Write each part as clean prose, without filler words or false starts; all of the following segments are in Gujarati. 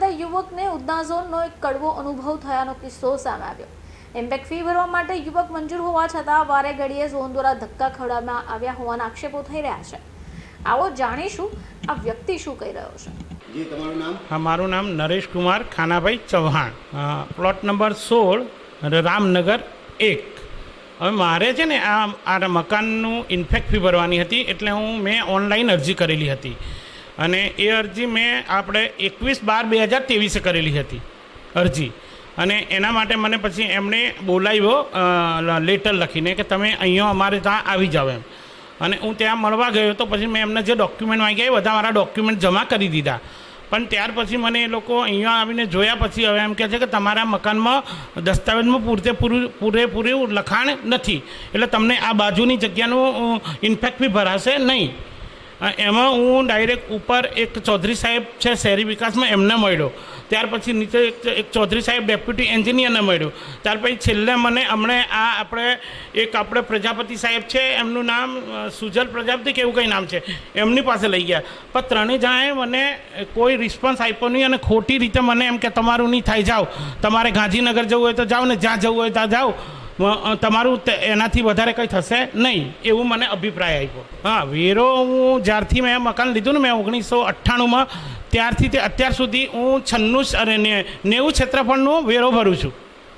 યુવકને ઉધના ઝોનનો એક કડવો અનુભવ થયાનો કિસ્સો સામે આવ્યો। ઇમ્પેક્ટ ફી ભરવા માટે યુવક મંજૂર હોવા છતાં વારે ઘડીએ ઝોન દ્વારા ધક્કા ખવડાવવામાં આવ્યા હોવાના આક્ષેપો થઈ રહ્યા છે। આવો જાણીશું આ વ્યક્તિ શું કહી રહ્યો છે। જી, તમારું નામ? હા, મારું નામ નરેશ કુમાર ખાનાભાઈ ચૌહાણ, પ્લોટ નંબર 16, રામનગર 1। હવે મારે છે ને આ મકાનનું ઇન્ફેક્ટ ફી ભરવાની હતી, એટલે મેં ઓનલાઈન અરજી કરેલી હતી અને એ અરજી મેં આપણે 21/12/2023 કરેલી હતી અરજી। અને એના માટે મને પછી એમણે બોલાવ્યો લેટર લખીને કે તમે અહીંયા અમારે ત્યાં આવી જાઓ એમ। અને હું ત્યાં મળવા ગયો તો પછી મેં એમને જે ડોક્યુમેન્ટ માંગ્યા એ બધા મારા ડોક્યુમેન્ટ જમા કરી દીધા। પણ ત્યાર પછી મને એ લોકો અહીંયા આવીને જોયા પછી હવે એમ કહે છે કે તમારા મકાનમાં દસ્તાવેજમાં પૂરેપૂરું લખાણ નથી, એટલે તમને આ બાજુની જગ્યાનું ઇન્ફેક્ટ બી ભરાશે નહીં। એમાં હું ડાયરેક્ટ ઉપર એક ચૌધરી સાહેબ છે શહેરી વિકાસમાં, એમને મળ્યો। ત્યાર પછી નીચે એક ચૌધરી સાહેબ ડેપ્યુટી એન્જિનિયરને મળ્યો। ત્યાર પછી છેલ્લે મને હમણે આપણે પ્રજાપતિ સાહેબ છે, એમનું નામ સુજલ પ્રજાપતિ કે એવું કંઈ નામ છે, એમની પાસે લઈ ગયા। પણ ત્રણેય જણાએ મને કોઈ રિસ્પોન્સ આપ્યો નહીં અને ખોટી રીતે મને એમ કે તમારું નહીં થાય, જાઓ, તમારે ગાંધીનગર જવું હોય તો જાઓ ને, જ્યાં જવું હોય ત્યાં જાઓ, તમારું એનાથી વધારે કંઈ થશે નહીં, એવું મને અભિપ્રાય આપ્યો। હા, વેરો હું જ્યારથી મેં મકાન લીધું ને, મેં 1998માં, ત્યારથી તે અત્યાર સુધી હું 90 ક્ષેત્રફળનો વેરો ભરું છું,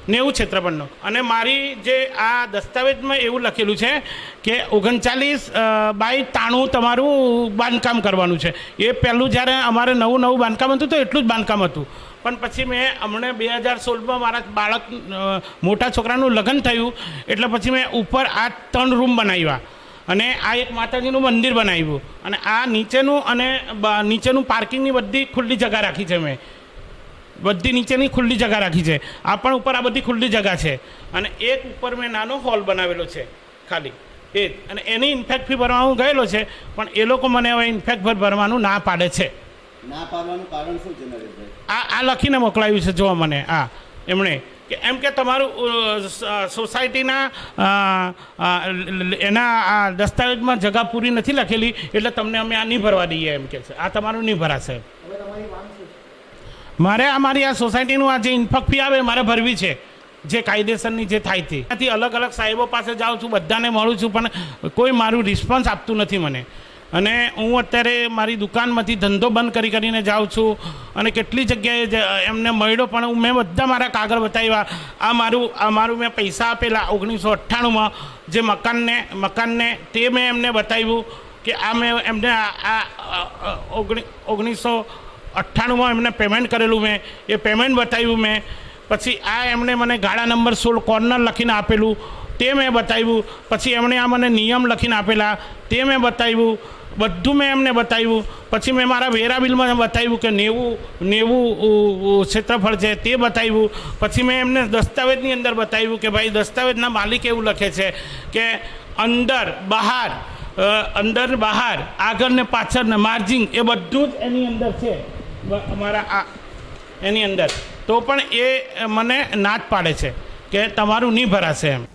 90 ક્ષેત્રફળનો। અને મારી જે આ દસ્તાવેજમાં એવું લખેલું છે કે 39/93 તમારું બાંધકામ કરવાનું છે। એ પહેલું જ્યારે અમારે નવું બાંધકામ હતું તો એટલું જ બાંધકામ હતું। પણ પછી મેં હમણે 2016માં મારા મોટા છોકરાનું લગ્ન થયું, એટલે પછી મેં ઉપર આ 3 રૂમ બનાવ્યા અને આ એક માતાજીનું મંદિર બનાવ્યું અને આ નીચેનું પાર્કિંગની બધી ખુલ્લી જગ્યા રાખી છે। મેં બધી નીચેની ખુલ્લી જગ્યા રાખી છે, આ પણ ઉપર આ બધી ખુલ્લી જગ્યા છે। અને એક ઉપર મેં નાનો હોલ બનાવેલો છે ખાલી એ જ। અને એની ઇન્ફેક્ટ ફી ભરવા હું ગયેલો છે, પણ એ લોકો મને હવે ઇન્ફેક્ટ ફી ભરવાનું ના પાડે છે। ના પાડવાનું કારણ શું છે નરેશભાઈ? આ લખીને મોકલાવ્યું છે જો મને એમણે કે એમ કે તમારું સોસાયટીના એના દસ્તાવેજમાં જગા પૂરી નથી લખેલી, એટલે તમને અમે આ નહીં ભરવા દઈએ એમ કે છે, આ તમારું નહીં ભરાશે। મારે મારી આ સોસાયટીનું આ જે ઇન્ફેક્ટ ફી આવે મારે ભરવી છે, જે કાયદેસરની જે થાય તે। ત્યાંથી અલગ સાહેબો પાસે જાઉં છું, બધાને મળું છું, પણ કોઈ મારું રિસ્પોન્સ આપતું નથી મને। અને હું અત્યારે મારી દુકાનમાંથી ધંધો બંધ કરીને જાઉં છું અને કેટલી જગ્યાએ એમને મળ્યો, પણ મેં બધા મારા કાગળ બતાવ્યા। આ મારું મેં પૈસા આપેલા 1998માં જે મકાનને તે મેં એમને બતાવ્યું કે આ મેં એમને 1998માં એમને પેમેન્ટ કરેલું, મેં એ પેમેન્ટ બતાવ્યું મેં। પછી આ એમણે મને ગાળા નંબર 16 કોર્નર લખીને આપેલું, તે મેં બતાવ્યું। પછી એમણે આ મને નિયમ લખીને આપેલા, તે મેં બતાવ્યું, બધું મેં એમને બતાવ્યું। પછી મેં મારા વેરા બિલમાં બતાવ્યું કે 90 ક્ષેત્રફળ છે, તે બતાવ્યું। પછી મેં એમને દસ્તાવેજની અંદર બતાવ્યું કે ભાઈ દસ્તાવેજના માલિક એવું લખે છે કે અંદર બહાર આગળ ને પાછળ ને માર્જિન એ બધું જ એની અંદર છે અમારા એની અંદર, તો પણ એ મને ના જ પાડે છે કે તમારું નહીં ભરાશે એમ।